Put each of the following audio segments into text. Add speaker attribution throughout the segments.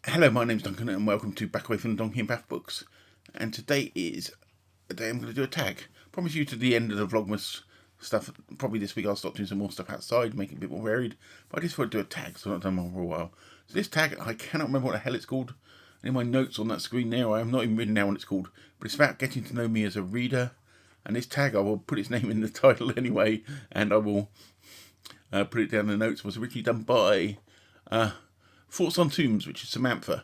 Speaker 1: Hello, my name's Duncan and welcome to Back Away from the Donkey and Bath Books. And today is a day I'm going to do a tag. Promise you to the end of the Vlogmas stuff. Probably this week I'll stop doing some more stuff outside, make it a bit more varied. But I just want to do a tag, so I've not done one for a while. So this tag, I cannot remember what the hell it's called. In my notes on that screen there, I have not even written down what it's called. But it's about getting to know me as a reader. And this tag, I will put its name in the title anyway. And I will put it down in the notes. It was originally done by Thoughts on Tombs, which is Samantha,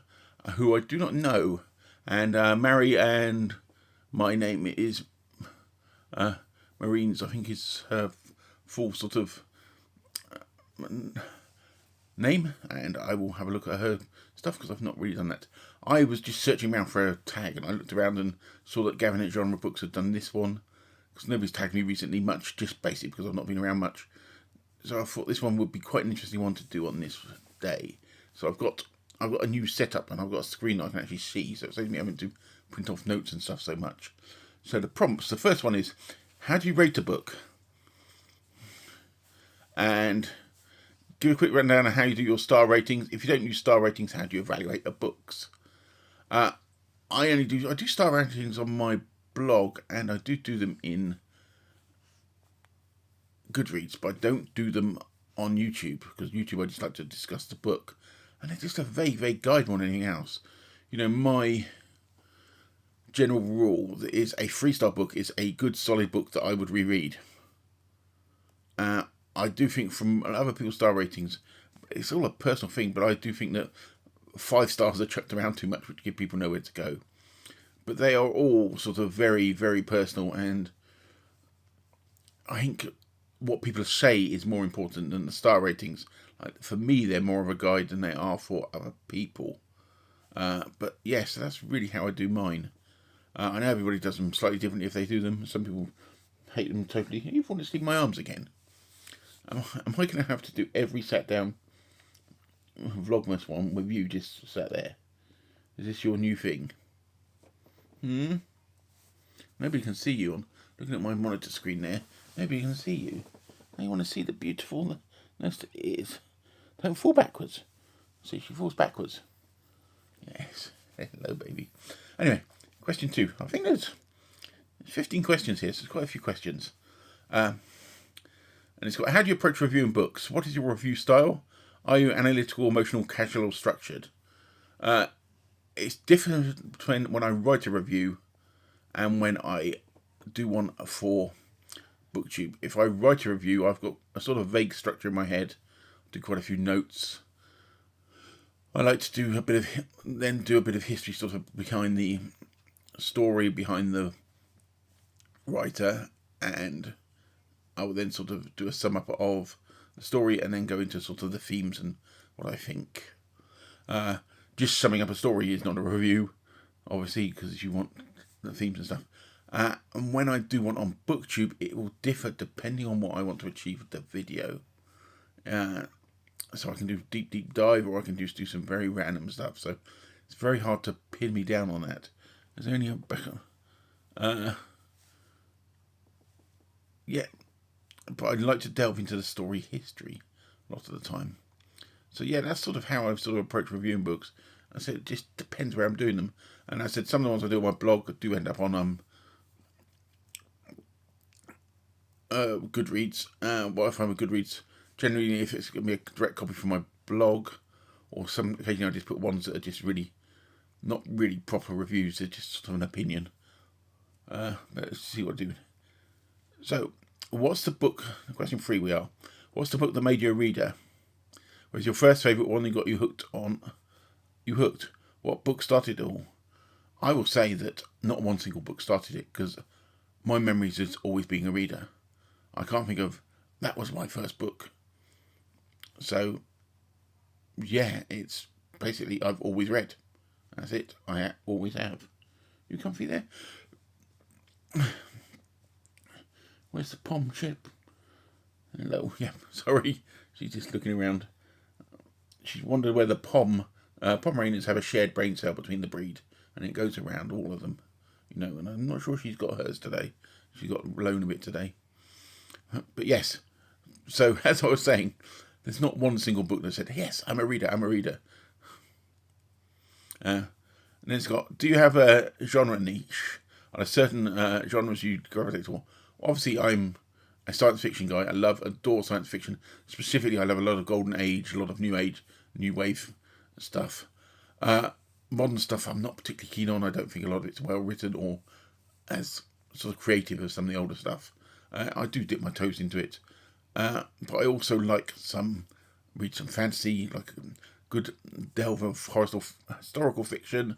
Speaker 1: who I do not know, and Mari, and my name is Marines, I think is her full sort of name, and I will have a look at her stuff because I've not really done that. I was just searching around for a tag, and I looked around and saw that Gavin at Genre Books had done this one, because nobody's tagged me recently much, just basically because I've not been around much. So I thought this one would be quite an interesting one to do on this day. So I've got a new setup and I've got a screen I can actually see, so it saves me having to print off notes and stuff so much. So the prompts, the first one is, how do you rate a book? And give a quick rundown of how you do your star ratings. If you don't use star ratings, how do you evaluate the books? I do star ratings on my blog, and I do them in Goodreads, but I don't do them on YouTube, because YouTube I just like to discuss the book. And it's just a vague guide more than anything else. You know, my general rule is a 3-star book is a good, solid book that I would reread. I do think from other people's star ratings, it's all a personal thing, but I do think that 5 stars are chucked around too much, which give people nowhere to go. But they are all sort of very, very personal, and I think what people say is more important than the star ratings. Like, for me, they're more of a guide than they are for other people. But yes, that's really how I do mine. I know everybody does them slightly differently if they do them. Some people hate them totally. You want to see my arms again? Am I going to have to do every sat down Vlogmas one with you just sat there? Is this your new thing? Nobody can see you. I'm looking at my monitor screen there. Nobody can see you. Now you want to see the beautiful nest it is. Don't fall backwards. See, she falls backwards. Yes. Hello, baby. Anyway, question 2. I think there's 15 questions here, so there's quite a few questions. And it's got, how do you approach reviewing books? What is your review style? Are you analytical, emotional, casual, or structured? It's different between when I write a review and when I do one for BookTube. If I write a review, I've got a sort of vague structure in my head. Do quite a few notes. I like to do a bit of history, sort of behind the story, behind the writer, and I will then sort of do a sum up of the story, and then go into sort of the themes and what I think. Just summing up a story is not a review, obviously, because you want the themes and stuff. And when I do one on BookTube, it will differ depending on what I want to achieve with the video. So I can do deep dive, or I can just do some very random stuff. So it's very hard to pin me down on that. There's only a yeah, but I'd like to delve into the story history a lot of the time. So yeah, that's sort of how I've sort of approached reviewing books. I said it just depends where I'm doing them. And I said some of the ones I do on my blog do end up on Goodreads. What I find with Goodreads, generally, if it's going to be a direct copy from my blog, or some occasionally I just put ones that are just really not really proper reviews. They're just sort of an opinion. Let's see what I do. So, what's the book? Question 3 we are. What's the book that made you a reader? Was your first favourite one that got you hooked on? You hooked. What book started it all? I will say that not one single book started it, because my memories is always being a reader. I can't think of, that was my first book. So, yeah, it's basically I've always read. That's it. I always have. You comfy there? Where's the pom chip? Hello. Yeah, sorry. She's just looking around. She's wondered where the Pomeranians have a shared brain cell between the breed, and it goes around all of them. You know, and I'm not sure she's got hers today. She got blown a bit today. But yes, so as I was saying, there's not one single book that said, yes, I'm a reader. And then it's got, do you have a genre niche? Are there certain genres you gravitate toward? Obviously, I'm a science fiction guy. Adore science fiction. Specifically, I love a lot of Golden Age, a lot of New Age, New Wave stuff. Modern stuff I'm not particularly keen on. I don't think a lot of it's well written or as sort of creative as some of the older stuff. I do dip my toes into it. But I also like read some fantasy, like a good delve of historical fiction.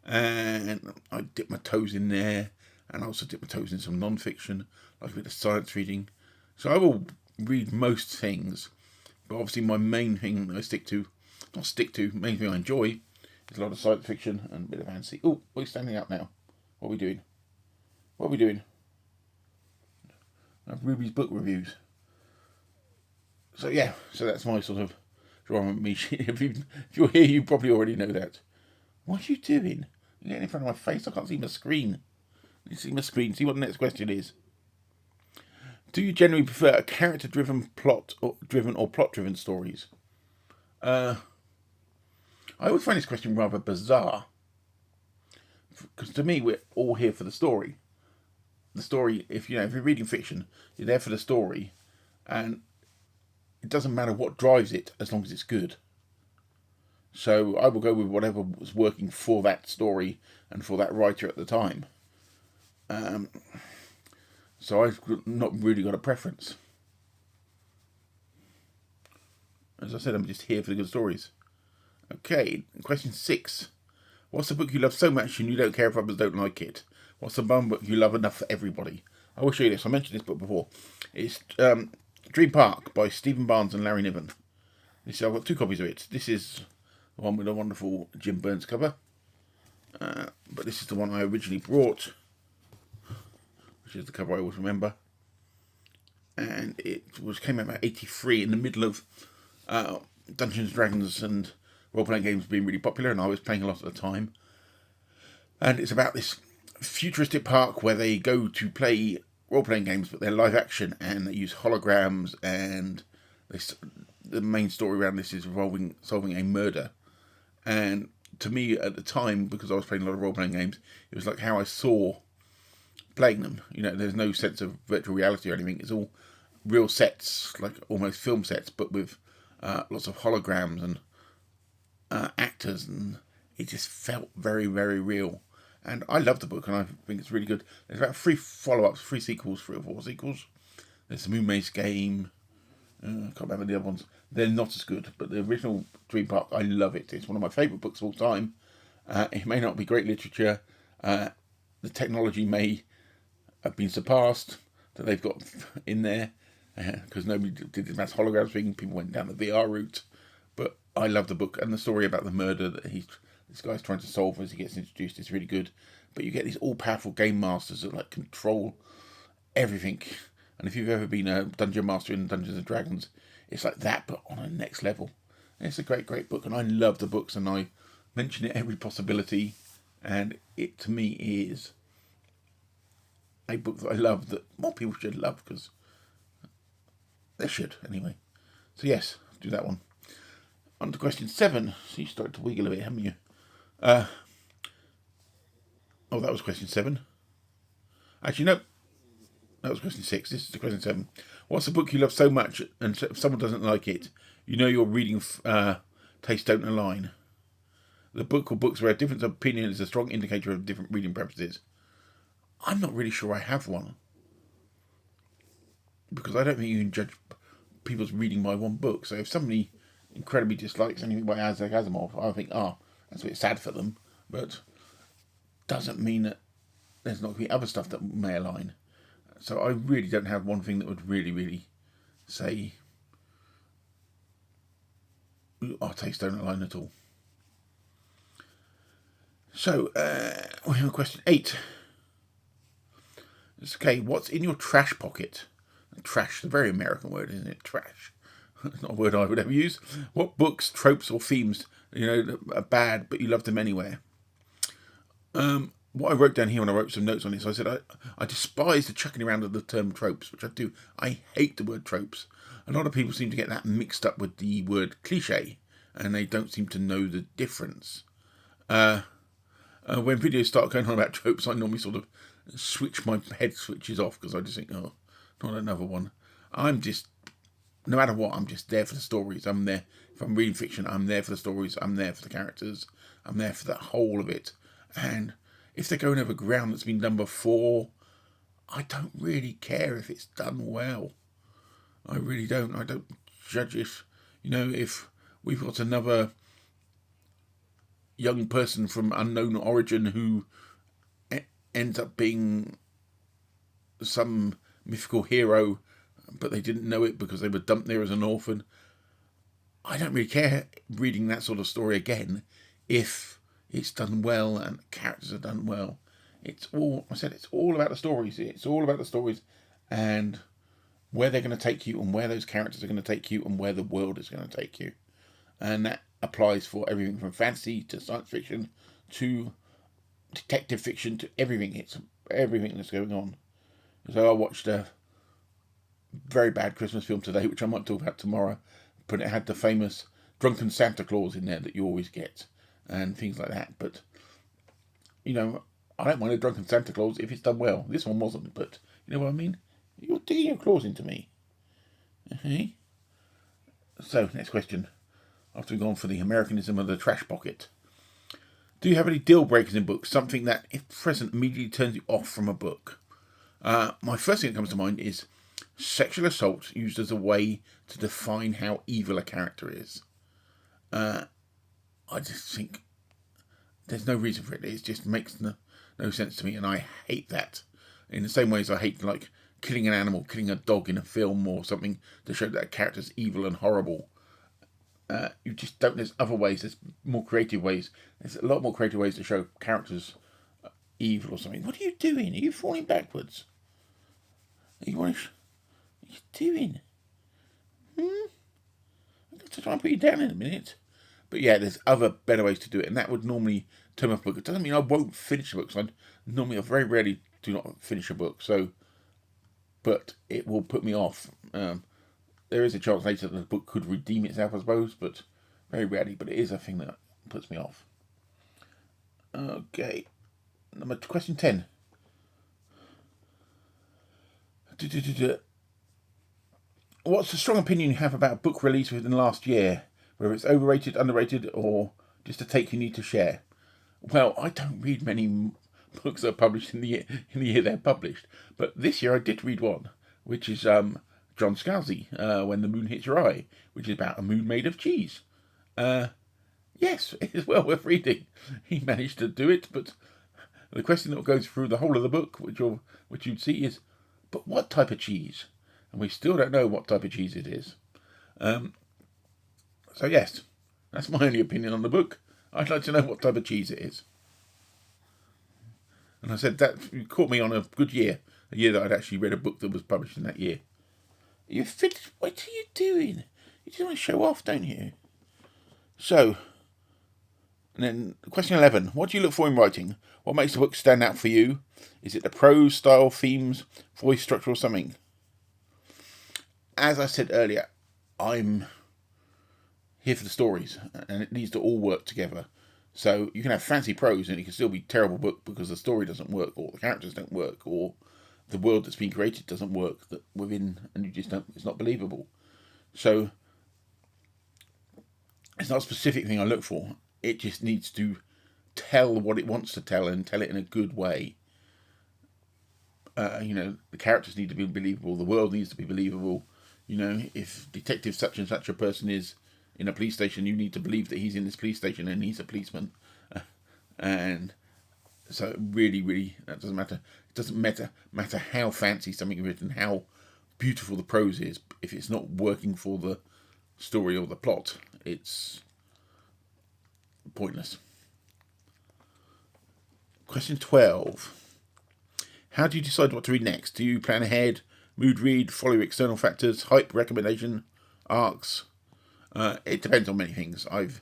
Speaker 1: And I dip my toes in there. And I also dip my toes in some non-fiction, like a bit of science reading. So I will read most things. But obviously my main thing I main thing I enjoy is a lot of science fiction and a bit of fantasy. Oh, we're standing up now. What are we doing? Ruby's book reviews. So yeah, so that's my sort of genre niche. If you're here, you probably already know that. What are you doing? You're getting in front of my face. I can't see my screen. You see my screen. See what the next question is. Do you generally prefer a character-driven or plot-driven stories? I always find this question rather bizarre. Because to me, we're all here for the story. The story, if you're reading fiction, you're there for the story, and it doesn't matter what drives it as long as it's good. So I will go with whatever was working for that story and for that writer at the time. So I've not really got a preference. As I said, I'm just here for the good stories. Okay, question 6. What's the book you love so much and you don't care if others don't like it? What's the one book you love enough for everybody? I will show you this. I mentioned this book before. It's Dream Park by Stephen Barnes and Larry Niven. I've got 2 copies of it. This is the one with a wonderful Jim Burns cover. But this is the one I originally brought, which is the cover I always remember. And it came out about 83 in the middle of Dungeons and Dragons and role-playing games being really popular, and I was playing a lot at the time. And it's about this futuristic park where they go to play role-playing games, but they're live action, and they use holograms, and the main story around this is involving solving a murder. And to me at the time, because I was playing a lot of role-playing games, it was like how I saw playing them. There's no sense of virtual reality or anything. It's all real sets, like almost film sets, but with lots of holograms and actors, and it just felt very, very real. And I love the book, and I think it's really good. There's about 3 follow-ups, 3 sequels, 3 or 4 sequels. There's the Moon Maze game. I can't remember the other ones. They're not as good, but the original Dream Park, I love it. It's one of my favourite books of all time. It may not be great literature. The technology may have been surpassed that they've got in there, because nobody did the mass hologram thing. People went down the VR route. But I love the book, and the story about the murder that this guy's trying to solve as he gets introduced is really good. But you get these all-powerful game masters that control everything. And if you've ever been a dungeon master in Dungeons and Dragons, it's like that, but on a next level. And it's a great, great book, and I love the books, and I mention it every possibility. And it, to me, is a book that I love, that more people should love, because they should, anyway. So yes, do that one. On to question 7. So you started to wiggle a bit, haven't you? That was question 7. Actually, no. That was question 6. This is the question 7. What's a book you love so much, and if someone doesn't like it, your reading tastes don't align? The book or books where a difference of opinion is a strong indicator of different reading preferences. I'm not really sure I have one, because I don't think you can judge people's reading by one book. So if somebody incredibly dislikes anything by Isaac Asimov, I think, that's a bit sad for them, but doesn't mean that there's not going to be other stuff that may align. So I really don't have one thing that would really, really say our tastes don't align at all. So we have question 8. It's okay. What's in your trash pocket? Trash, a very American word, isn't it? Trash. It's not a word I would ever use. What books, tropes, or themes are bad, but you love them anyway? What I wrote down here when I wrote some notes on this, I said I despise the chucking around of the term tropes, which I do. I hate the word tropes. A lot of people seem to get that mixed up with the word cliche, and they don't seem to know the difference. When videos start going on about tropes, I normally sort of switch my head switches off because I just think, oh, not another one. I'm just, no matter what, I'm just there for the stories. I'm there. If I'm reading fiction, I'm there for the stories. I'm there for the characters. I'm there for the whole of it. And if they're going over ground that's been done before, I don't really care if it's done well. I really don't. I don't judge if, if we've got another young person from unknown origin who ends up being some mythical hero, but they didn't know it because they were dumped there as an orphan. I don't really care reading that sort of story again if it's done well and the characters are done well. It's all about the stories. It's all about the stories and where they're going to take you and where those characters are going to take you and where the world is going to take you. And that applies for everything from fantasy to science fiction to detective fiction to everything. It's everything that's going on. So I watched a very bad Christmas film today, which I might talk about tomorrow, but it had the famous drunken Santa Claus in there that you always get and things like that. But, I don't mind a drunken Santa Claus if it's done well. This one wasn't, but you know what I mean? You're digging your claws into me. Okay? So, next question. After we've gone for the Americanism of the trash pocket. Do you have any deal breakers in books? Something that, if present, immediately turns you off from a book? My first thing that comes to mind is sexual assault used as a way to define how evil a character is. I just think there's no reason for it. It just makes no sense to me, and I hate that. In the same way as I hate, like, killing an animal, killing a dog in a film or something to show that a character's evil and horrible. You just don't. There's other ways. There's more creative ways. There's a lot more creative ways to show characters evil or something. What are you doing? Are you falling backwards? What are you doing? I've got to try and put you down in a minute. But yeah, there's other better ways to do it, and that would normally turn off a book. It doesn't mean I won't finish a book. So I very rarely do not finish a book. But it will put me off. There is a chance later that the book could redeem itself, I suppose, but very rarely. But it is a thing that puts me off. Okay. Question 10. What's the strong opinion you have about a book released within the last year? Whether it's overrated, underrated, or just a take you need to share? Well, I don't read many books that are published in the year they're published. But this year I did read one, which is John Scalzi, When the Moon Hits Your Eye, which is about a moon made of cheese. Yes, it is well worth reading. He managed to do it, but the question that goes through the whole of the book, which you'd see, is, but what type of cheese? And we still don't know what type of cheese it is. So yes, that's my only opinion on the book. I'd like to know what type of cheese it is. And I said that caught me on a good year, a year that I'd actually read a book that was published in that year. You finished? What are you doing? You just want to show off, don't you? So, and then question 11. What do you look for in writing? What makes the book stand out for you? Is it the prose, style, themes, voice structure, or something? As I said earlier, I'm here for the stories, and it needs to all work together. So you can have fancy prose, and it can still be a terrible book because the story doesn't work, or the characters don't work, or the world that's been created doesn't work and you just don't. It's not believable. So it's not a specific thing I look for. It just needs to tell what it wants to tell and tell it in a good way. The characters need to be believable. The world needs to be believable. If detective such and such a person is in a police station, you need to believe that he's in this police station and he's a policeman. And so really, really, that doesn't matter. It doesn't matter how fancy something is written, how beautiful the prose is. If it's not working for the story or the plot, it's pointless. Question 12. How do you decide what to read next? Do you plan ahead, mood read, follow external factors, hype, recommendation, arcs? It depends on many things. I've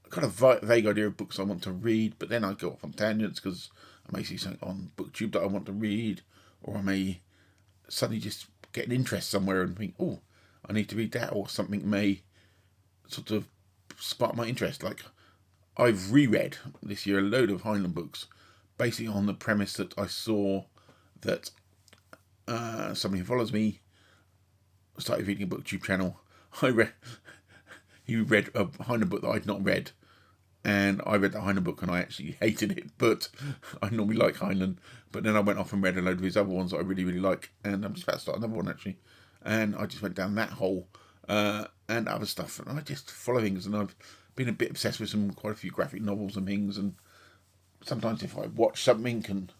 Speaker 1: got a vague idea of books I want to read, but then I go off on tangents because I may see something on BookTube that I want to read, or I may suddenly just get an interest somewhere and think, oh, I need to read that, or something may sort of spark my interest. Like, I've reread this year a load of Heinlein books, basically on the premise that I saw that somebody who follows me started reading a booktube channel. He read a Heinlein book that I'd not read, and I read the Heinlein book and I actually hated it, but I normally like Heinlein. But then I went off and read a load of his other ones that I really, really like, and I'm just about to start another one actually. And I just went down that hole and other stuff, and I just follow things, and I've been a bit obsessed with quite a few graphic novels and things, and sometimes if I watch something, and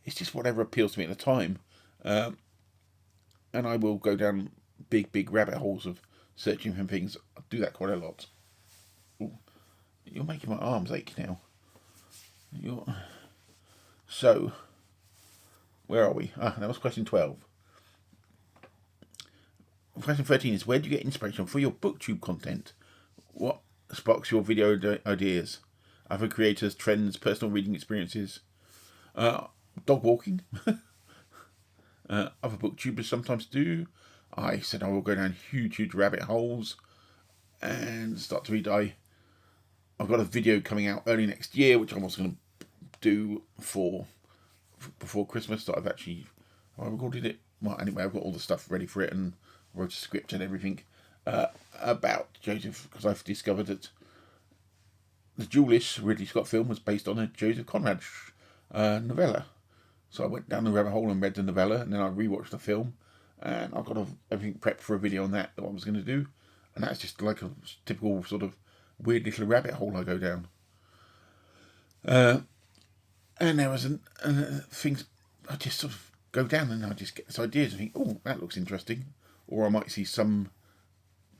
Speaker 1: it's just whatever appeals to me at the time, and I will go down big rabbit holes of searching for things. I do that quite a lot. Ooh, you're making my arms ache now. So, where are we? That was question 12. Question 13 is, where do you get inspiration for your booktube content? What sparks your video ideas? Other creators, trends, personal reading experiences? Dog walking. Other booktubers sometimes do. I said I will go down huge rabbit holes and start to read. I've got a video coming out early next year, which I'm also going to do before Christmas. That I recorded it. Well, anyway, I've got all the stuff ready for it and wrote a script and everything about Joseph, because I've discovered that the Duelist Ridley Scott film was based on a Joseph Conrad novella. So I went down the rabbit hole and read the novella, and then I rewatched the film, and I've got everything prepped for a video on that I was going to do, and that's just like a typical sort of weird little rabbit hole I go down. And there was things I just sort of go down, and I just get this ideas and think, oh, that looks interesting. Or I might see some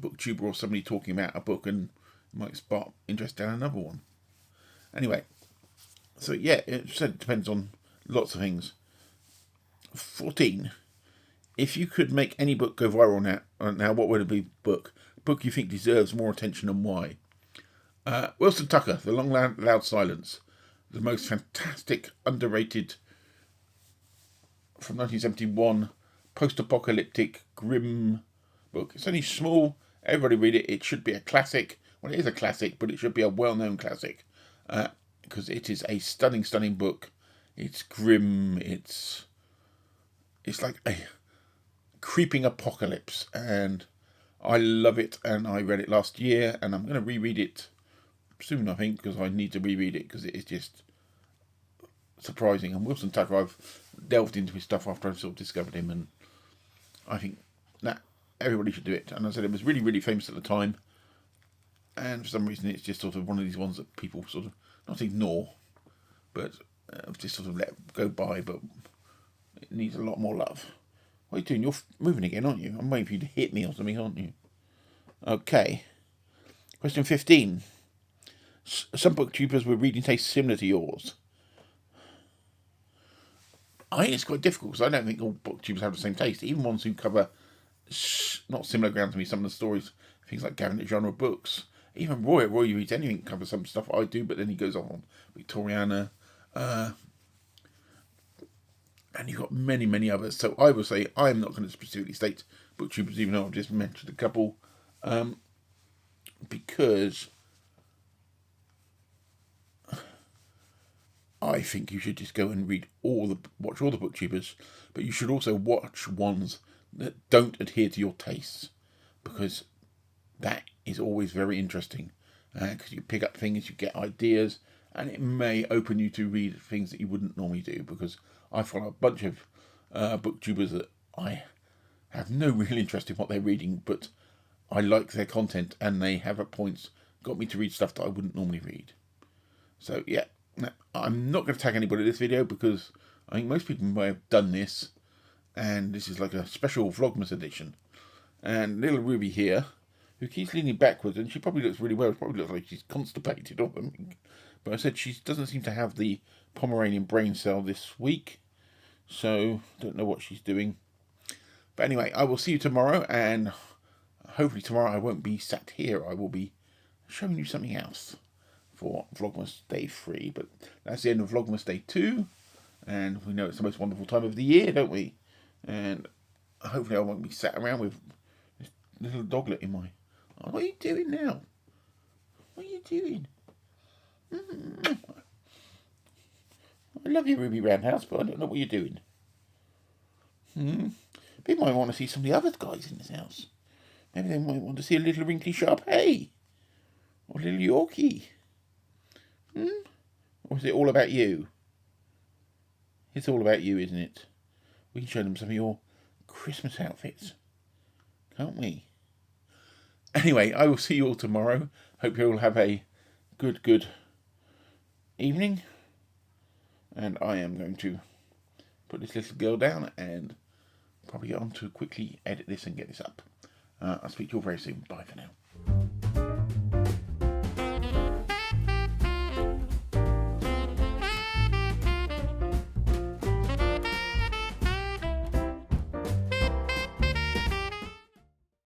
Speaker 1: booktuber or somebody talking about a book and it might spark interest down another one. Anyway, so yeah, it depends on lots of things. 14. If you could make any book go viral now, what would it be? Book you think deserves more attention and why? Wilson Tucker, The Long Loud Silence. The most fantastic, underrated, from 1971, post-apocalyptic, grim book. It's only small. Everybody read it. It should be a classic. Well, it is a classic, but it should be a well-known classic. Because it is a stunning book. It's grim. It's like a creeping apocalypse. And I love it. And I read it last year. And I'm going to reread it soon, I think, because I need to reread it because it is just surprising. And Wilson Tucker, I've delved into his stuff after I've sort of discovered him, and I think that everybody should do it. And I said it was really famous at the time, and for some reason it's just sort of one of these ones that people sort of not ignore, but just sort of let go by, but it needs a lot more love. What are you doing? You're moving again, aren't you? I'm waiting for you to hit me or something, aren't you? Okay. Question 15. Some booktubers with reading tastes similar to yours. I think it's quite difficult because I don't think all booktubers have the same taste. Even ones who cover not similar ground to me, some of the stories, things like Gavin at Genre Books. Even Roy reads anything, covers some stuff I do, but then he goes off on Victoriana. And you've got many others. So I will say I am not going to specifically state booktubers, even though I've just mentioned a couple, because I think you should just go and watch all the booktubers, but you should also watch ones that don't adhere to your tastes, because that is always very interesting. Because you pick up things, you get ideas, and it may open you to read things that you wouldn't normally do. Because I follow a bunch of booktubers that I have no real interest in what they're reading, but I like their content, and they have at points got me to read stuff that I wouldn't normally read. So yeah. I'm not going to tag anybody in this video because I think most people may have done this, and this is like a special Vlogmas edition. And little Ruby here, who keeps leaning backwards, and she probably looks really well. It probably looks like she's constipated or something. But I said she doesn't seem to have the Pomeranian brain cell this week, so don't know what she's doing. But anyway, I will see you tomorrow, and hopefully tomorrow I won't be sat here. I will be showing you something else for Vlogmas Day 3, but that's the end of Vlogmas Day 2, and we know it's the most wonderful time of the year, don't we? And hopefully I won't be sat around with this little doglet in my... Oh, what are you doing now? What are you doing? I love your Ruby Roundhouse, but I don't know what you're doing. People might want to see some of the other guys in this house. Maybe they might want to see a little wrinkly Sharpei. Or a little Yorkie. Or is it all about you? It's all about you, isn't it? We can show them some of your Christmas outfits. Can't we? Anyway, I will see you all tomorrow. Hope you all have a good evening. And I am going to put this little girl down and probably get on to quickly edit this and get this up. I'll speak to you all very soon. Bye for now.